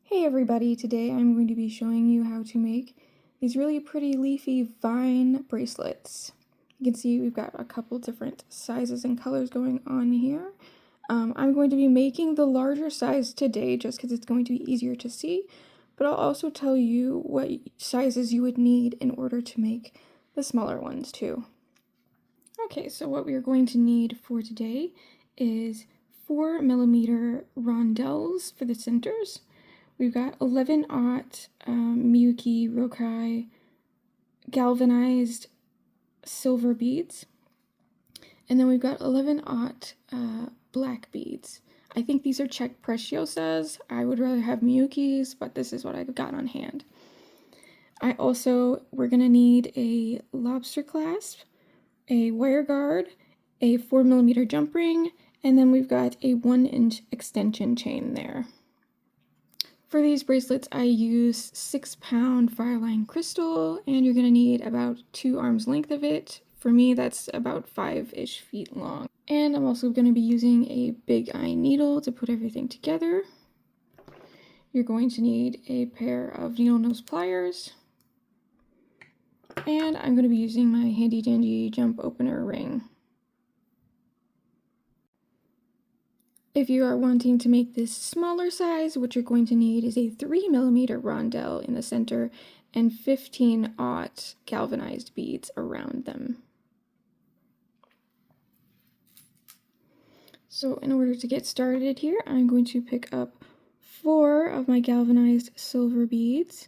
Hey everybody, today I'm going to be showing you how to make these really pretty leafy vine bracelets. You can see we've got a couple different sizes and colors going on here. I'm going to be making the larger size today just because it's going to be easier to see, but I'll also tell you what sizes you would need in order to make the smaller ones too. Okay, so what we are going to need for today is 4mm rondelles for the centers. We've got 11/aught Miyuki rocaille galvanized silver beads. And then we've got 11/aught black beads. I think these are check preciosas. I would rather have Miyukis, but this is what I've got on hand. We're going to need a lobster clasp, a wire guard, a 4mm jump ring, and then we've got a 1-inch extension chain there. For these bracelets, I use 6-pound Fireline crystal, and you're going to need about 2 arms length of it. For me, that's about 5-ish feet long. And I'm also going to be using a big eye needle to put everything together. You're going to need a pair of needle nose pliers. And I'm going to be using my handy dandy jump opener ring. If you are wanting to make this smaller size, what you're going to need is a 3mm rondelle in the center and 15-aught galvanized beads around them. So in order to get started here, I'm going to pick up 4 of my galvanized silver beads.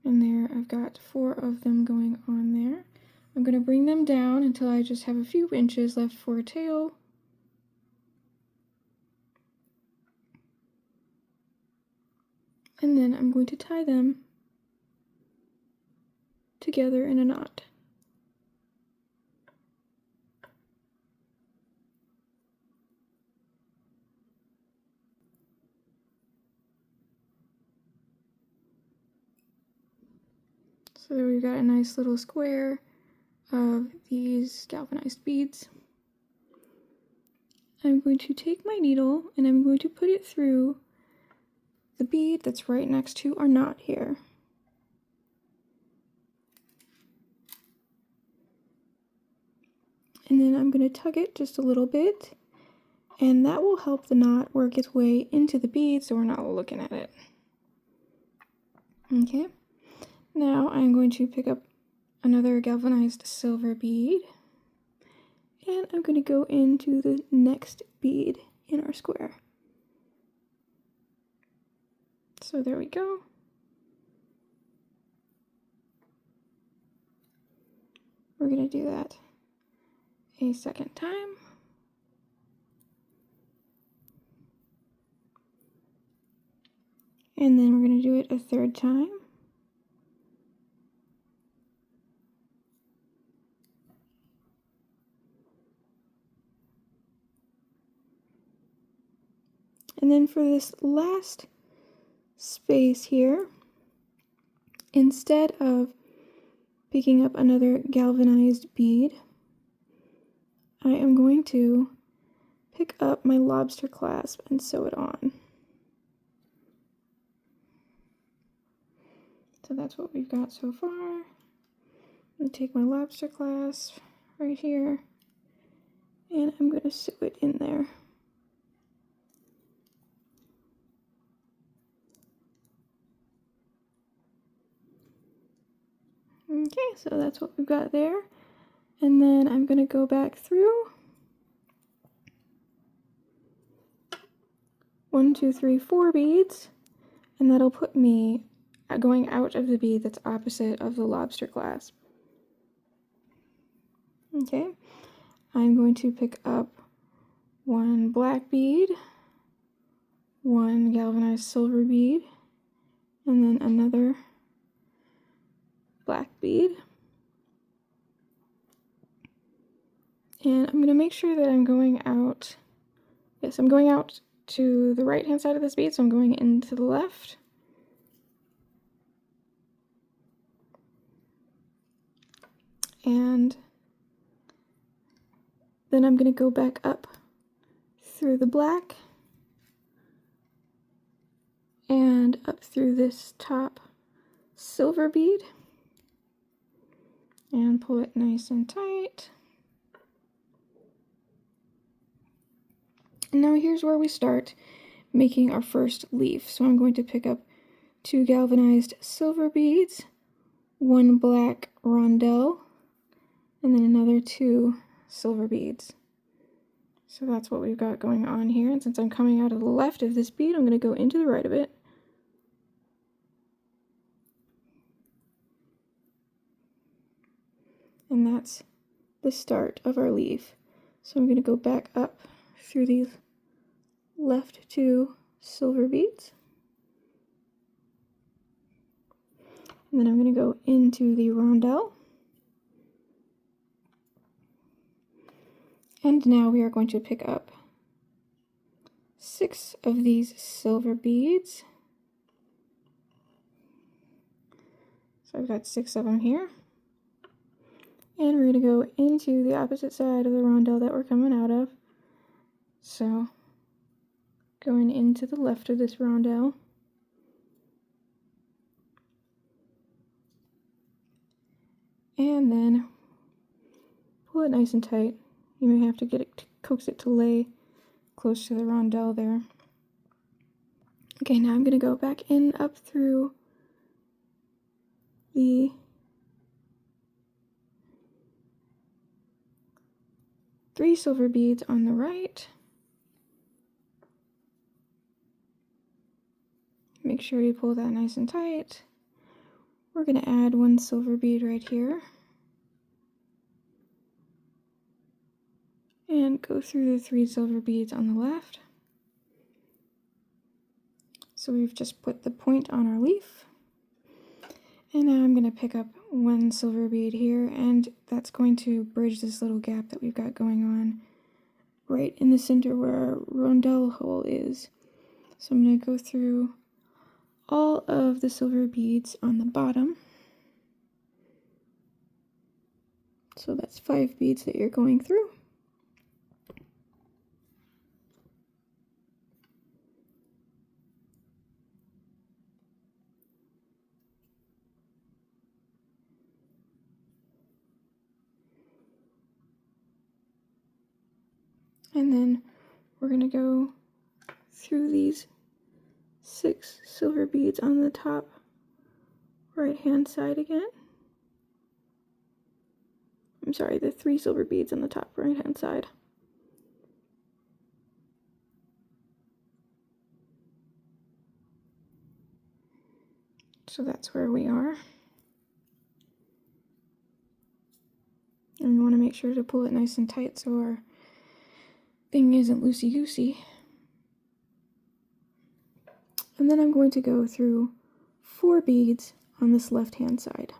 And there, I've got 4 of them going on there. I'm going to bring them down until I just have a few inches left for a tail. And then I'm going to tie them together in a knot. So there we've got a nice little square of these galvanized beads. I'm going to take my needle and I'm going to put it through the bead that's right next to our knot here. And then I'm going to tug it just a little bit, and that will help the knot work its way into the bead so we're not looking at it. Okay, now I'm going to pick up another galvanized silver bead, and I'm going to go into the next bead in our square. So there we go. We're going to do that a second time. And then we're going to do it a third time. And then for this last space here, instead of picking up another galvanized bead, I am going to pick up my lobster clasp and sew it on. So that's what we've got so far. I'm going to take my lobster clasp right here, and I'm going to sew it in there. Okay, so that's what we've got there. And then I'm going to go back through 1, 2, 3, 4 beads, and that'll put me going out of the bead that's opposite of the lobster clasp. Okay, I'm going to pick up 1 black bead, 1 galvanized silver bead, and then another black bead. And I'm going to make sure that I'm going out. Yes, I'm going out to the right hand side of this bead, so I'm going into the left. And then I'm going to go back up through the black and up through this top silver bead and pull it nice and tight. And now here's where we start making our first leaf. So I'm going to pick up 2 galvanized silver beads, 1 black rondelle, and then another 2 silver beads. So that's what we've got going on here. And since I'm coming out of the left of this bead, I'm going to go into the right of it. And that's the start of our leaf. So I'm going to go back up through these left 2 silver beads. And then I'm going to go into the rondelle. And now we are going to pick up 6 of these silver beads. So I've got 6 of them here. And we're going to go into the opposite side of the rondelle that we're coming out of. So going into the left of this rondelle. And then pull it nice and tight. You may have to get it, coax it to lay close to the rondelle there. Okay, now I'm going to go back in up through the three silver beads on the right. Make sure you pull that nice and tight. We're going to add 1 silver bead right here. And go through the 3 silver beads on the left. So we've just put the point on our leaf. And now I'm going to pick up 1 silver bead here, and that's going to bridge this little gap that we've got going on right in the center where our rondelle hole is. So I'm going to go through all of the silver beads on the bottom. So that's 5 beads that you're going through. And then we're going to go through these 6 silver beads on the top right hand side again. I'm sorry, the 3 silver beads on the top right hand side. So that's where we are. And we want to make sure to pull it nice and tight so our thing isn't loosey-goosey. And then I'm going to go through 4 beads on this left-hand side.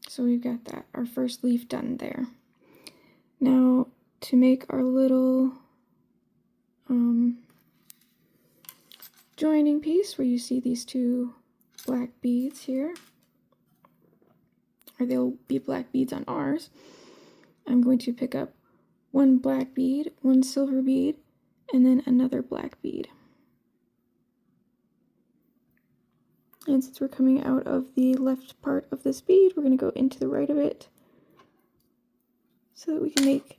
So we've got that, our first leaf done there. Now, to make our little joining piece where you see these 2 black beads here, or they'll be black beads on ours, I'm going to pick up 1 black bead, 1 silver bead, and then another black bead. And since we're coming out of the left part of this bead, we're going to go into the right of it so that we can make,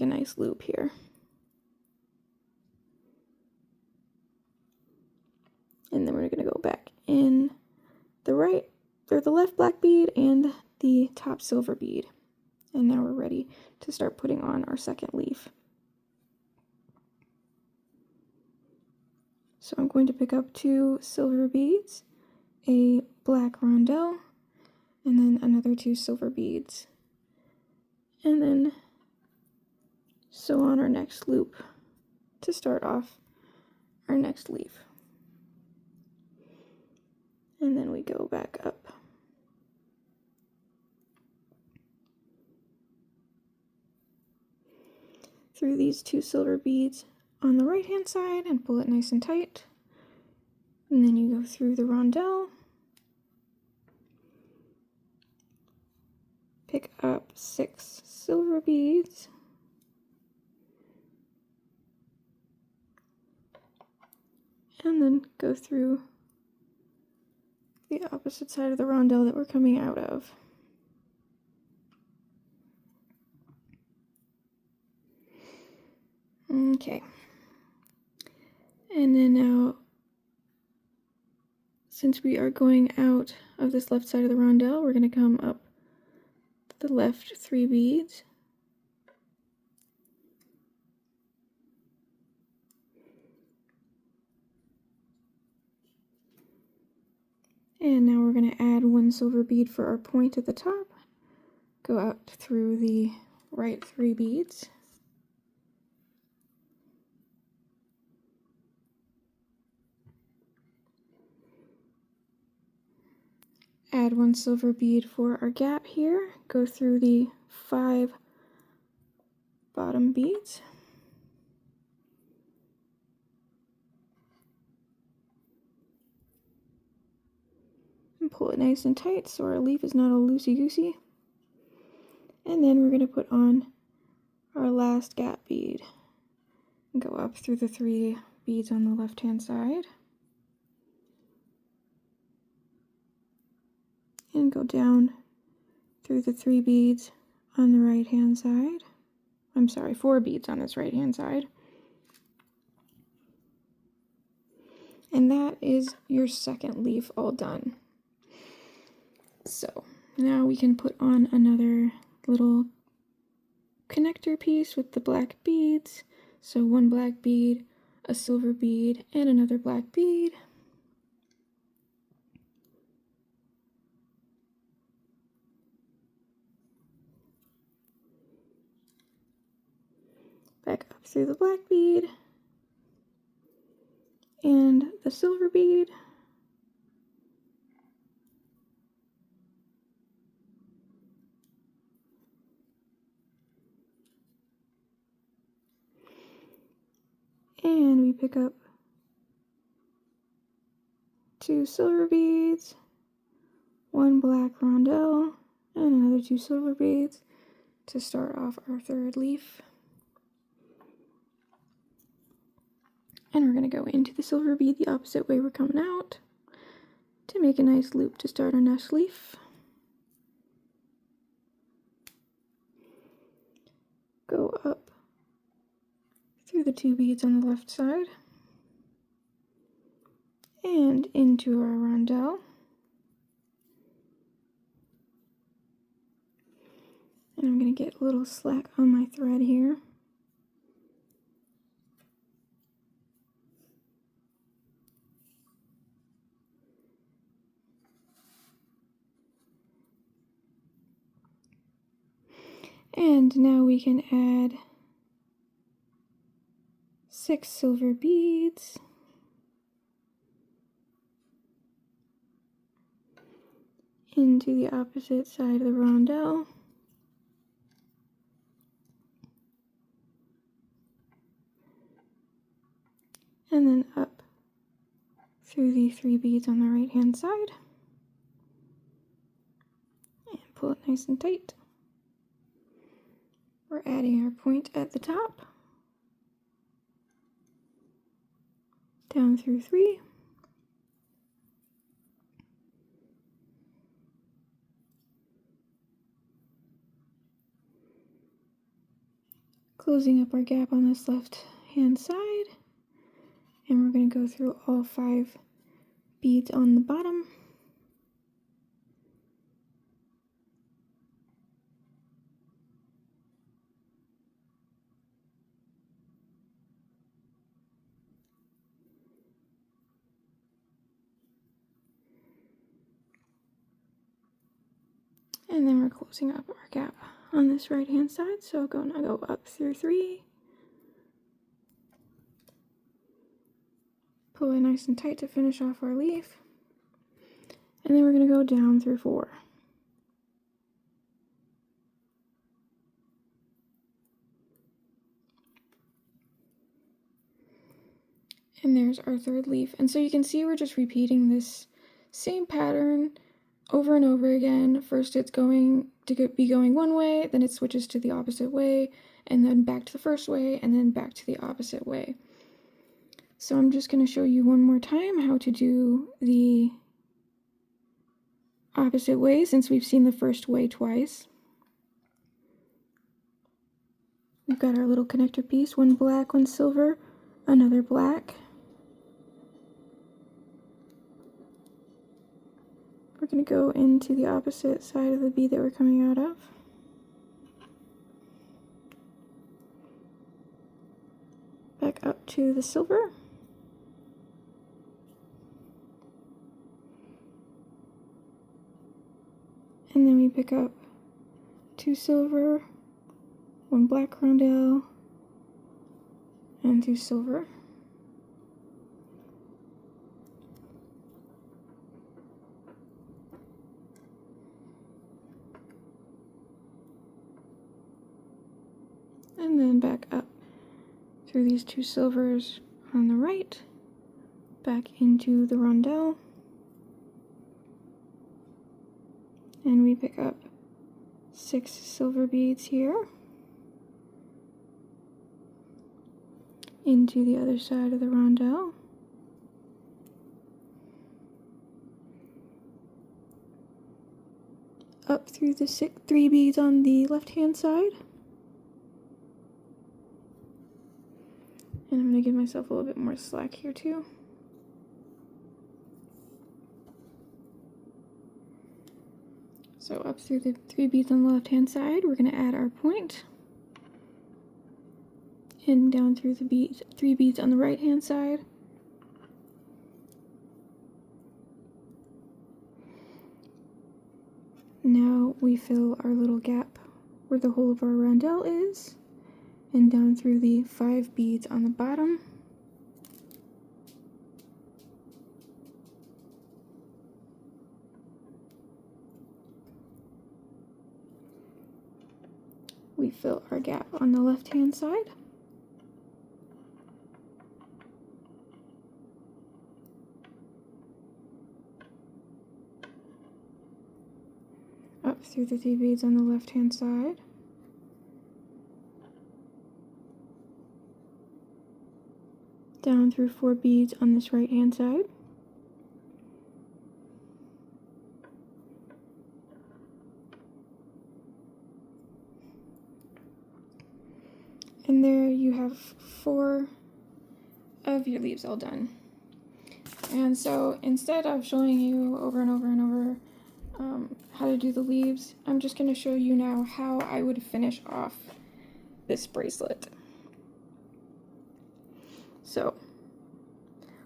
a nice loop here. And then we're going to go back in the right, or the left black bead and the top silver bead. And now we're ready to start putting on our second leaf. So I'm going to pick up 2 silver beads, a black rondelle, and then another 2 silver beads. And then sew on our next loop to start off our next leaf. And then we go back up. Through these 2 silver beads on the right hand side and pull it nice and tight. And then you go through the rondelle, pick up 6 silver beads, and then go through the opposite side of the rondelle that we're coming out of. Okay. And then now, since we are going out of this left side of the rondelle, we're going to come up the left 3 beads. And now we're going to add 1 silver bead for our point at the top. Go out through the right 3 beads. Add 1 silver bead for our gap here. Go through the 5 bottom beads. And pull it nice and tight so our leaf is not all loosey-goosey. And then we're going to put on our last gap bead. And go up through the 3 beads on the left-hand side. And go down through the 3 beads on the right-hand side. I'm sorry, 4 beads on this right-hand side. And that is your second leaf all done. So now we can put on another little connector piece with the black beads. So 1 black bead, a silver bead, and another black bead. Back up through the black bead and the silver bead. And we pick up 2 silver beads, 1 black rondelle, and another 2 silver beads to start off our 3rd leaf. And we're going to go into the silver bead the opposite way we're coming out to make a nice loop to start our next leaf. Go up through the 2 beads on the left side and into our rondelle. And I'm going to get a little slack on my thread here. And now we can add 6 silver beads. Into the opposite side of the rondelle. And then up through the 3 beads on the right hand side. And pull it nice and tight. We're adding our point at the top. Down through 3. Closing up our gap on this left hand side. And we're going to go through all 5 beads on the bottom. And then we're closing up our gap on this right hand side. So now go up through 3. Pull it nice and tight to finish off our leaf. And then we're going to go down through 4. And there's our third leaf. And so you can see we're just repeating this same pattern over and over again. First it's going to be going one way, then it switches to the opposite way, and then back to the first way, and then back to the opposite way. So I'm just going to show you one more time how to do the opposite way, since we've seen the first way twice. We've got our little connector piece, one black, one silver, another black. We're going to go into the opposite side of the bead that we're coming out of. Back up to the silver. And then we pick up 2 silver, 1 black rondelle, and 2 silver. And then back up through these 2 silvers on the right, back into the rondelle, and we pick up 6 silver beads here, into the other side of the rondelle, up through the 3 beads on the left hand side. And I'm going to give myself a little bit more slack here too. So up through the 3 beads on the left hand side, we're going to add our point. And down through the 3 beads on the right hand side. Now we fill our little gap where the hole of our rondelle is, and down through the 5 beads on the bottom. We fill our gap on the left hand side. Up through the 3 beads on the left hand side. Down through 4 beads on this right hand side. And there you have 4 of your leaves all done. And so instead of showing you over and over and over how to do the leaves, I'm just going to show you now how I would finish off this bracelet. So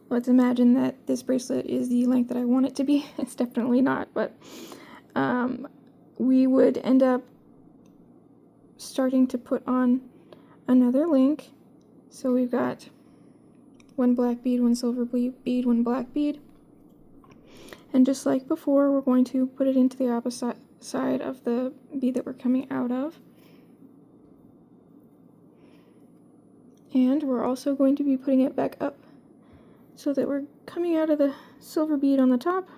let's imagine that this bracelet is the length that I want it to be. It's definitely not, but we would end up starting to put on another link. So we've got 1 black bead, 1 silver bead, 1 black bead. And just like before, we're going to put it into the opposite side of the bead that we're coming out of. And we're also going to be putting it back up so that we're coming out of the silver bead on the top.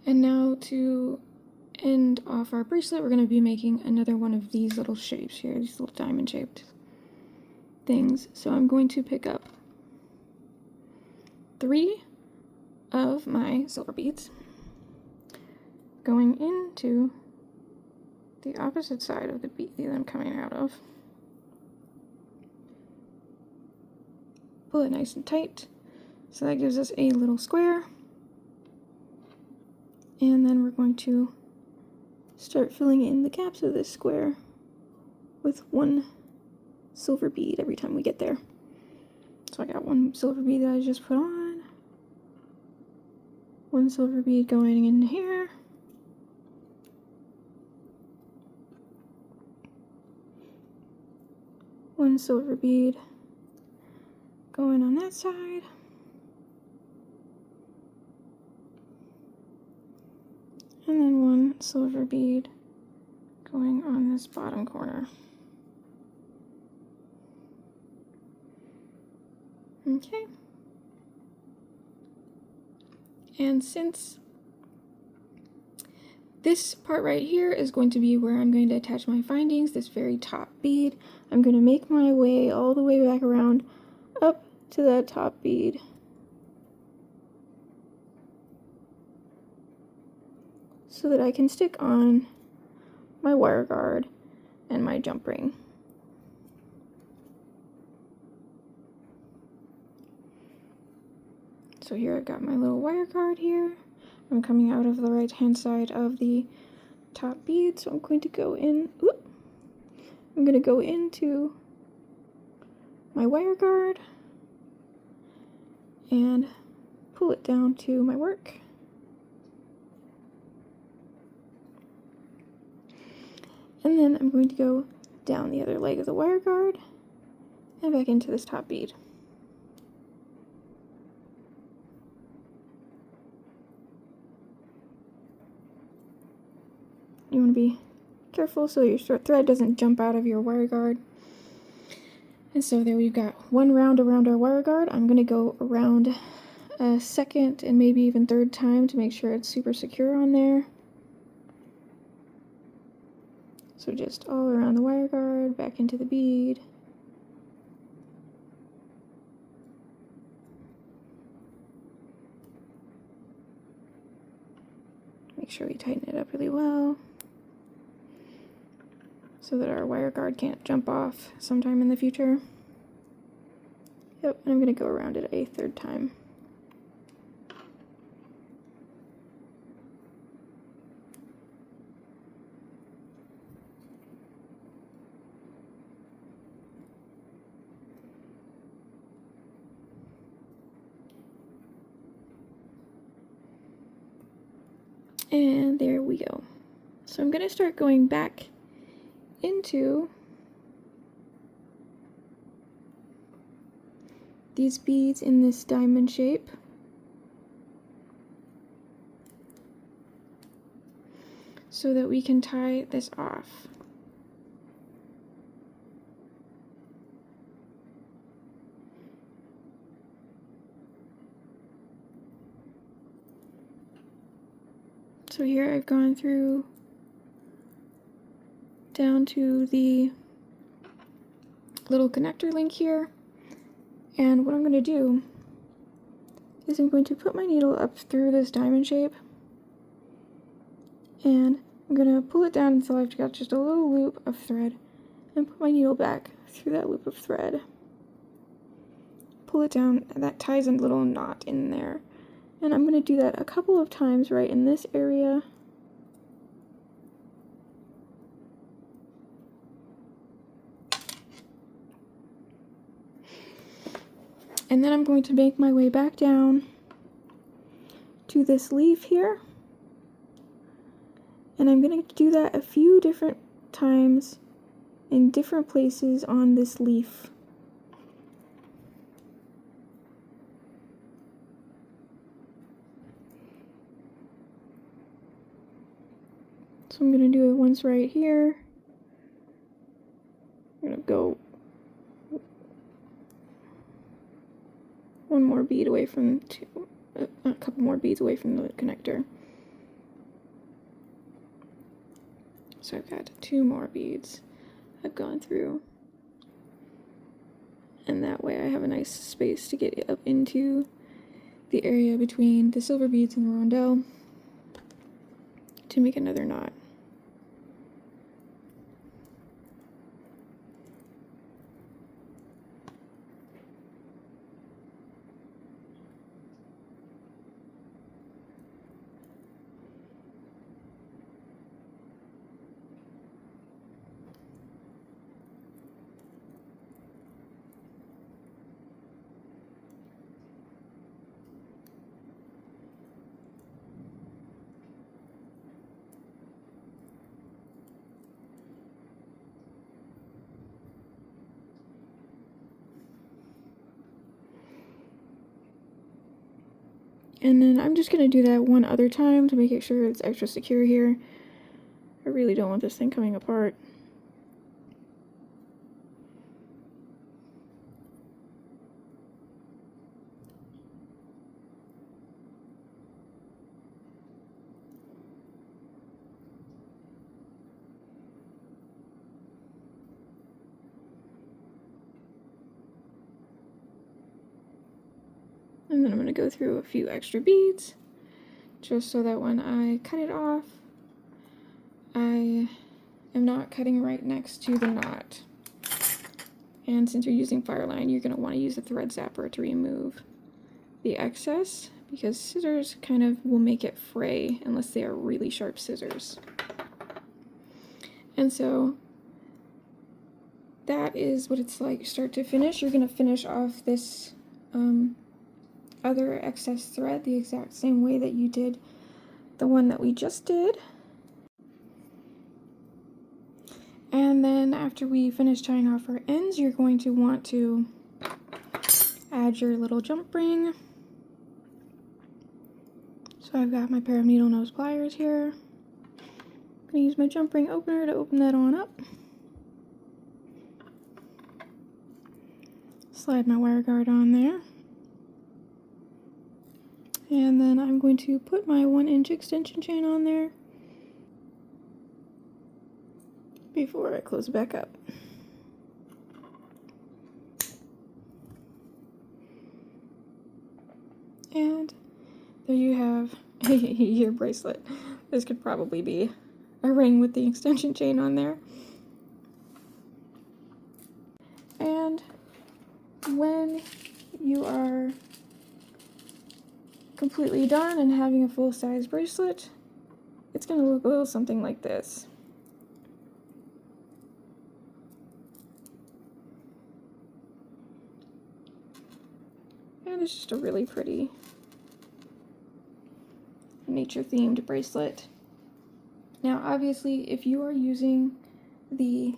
And now to end off our bracelet, we're going to be making another one of these little shapes here, these little diamond shaped things. So I'm going to pick up 3 of my silver beads, going into the opposite side of the bead that I'm coming out of. Pull it nice and tight, so that gives us a little square. And then we're going to start filling in the gaps of this square with 1 silver bead every time we get there. So I got 1 silver bead that I just put on, 1 silver bead going in here, one silver bead going on that side. And then one silver bead going on this bottom corner. Okay. And since this part right here is going to be where I'm going to attach my findings, this very top bead, I'm going to make my way all the way back around up to that top bead. So that I can stick on my wire guard and my jump ring. So here I've got my little wire guard here. I'm coming out of the right hand side of the top bead, so I'm going to go in, I'm going to go into my wire guard and pull it down to my work. And then I'm going to go down the other leg of the wire guard and back into this top bead. You want to be careful so your short thread doesn't jump out of your wire guard. And so there we've got one round around our wire guard. I'm going to go around a second and maybe even third time to make sure it's super secure on there. So just all around the wire guard, back into the bead. Make sure we tighten it up really well so that our wire guard can't jump off sometime in the future. Yep, and I'm going to go around it a third time. And there we go. So I'm going to start going back into these beads in this diamond shape. So that we can tie this off. So here I've gone through down to the little connector link here, and what I'm going to do is I'm going to put my needle up through this diamond shape, and I'm going to pull it down until I've got just a little loop of thread, and put my needle back through that loop of thread. Pull it down, and that ties a little knot in there. And I'm going to do that a couple of times right in this area. And then I'm going to make my way back down to this leaf here. And I'm going to do that a few different times in different places on this leaf. So I'm going to do it once right here. I'm going to go one more bead away from a couple more beads away from the connector. So I've got 2 more beads I've gone through. And that way I have a nice space to get up into the area between the silver beads and the rondelle to make another knot. And then I'm just going to do that one other time to make it sure it's extra secure here. I really don't want this thing coming apart. And then I'm going to go through a few extra beads, just so that when I cut it off, I am not cutting right next to the knot. And since you're using Fireline, you're going to want to use a thread zapper to remove the excess, because scissors kind of will make it fray unless they are really sharp scissors. And so that is what it's like start to finish. You're going to finish off this other excess thread the exact same way that you did the one that we just did. And then after we finish tying off our ends, you're going to want to add your little jump ring. So I've got my pair of needle nose pliers here. I'm going to use my jump ring opener to open that on up. Slide my wire guard on there. And then I'm going to put my 1-inch extension chain on there before I close it back up. And there you have your bracelet. This could probably be a ring with the extension chain on there. And when you are completely done and having a full-size bracelet, it's going to look a little something like this. And it's just a really pretty nature-themed bracelet. Now obviously if you are using the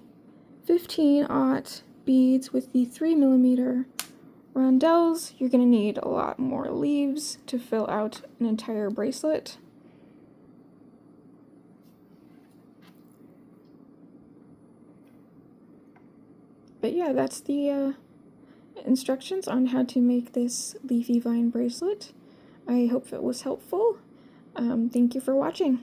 15-aught beads with the 3mm rondelles, you're going to need a lot more leaves to fill out an entire bracelet. But yeah, that's the instructions on how to make this Leafy Vine bracelet. I hope it was helpful. Thank you for watching.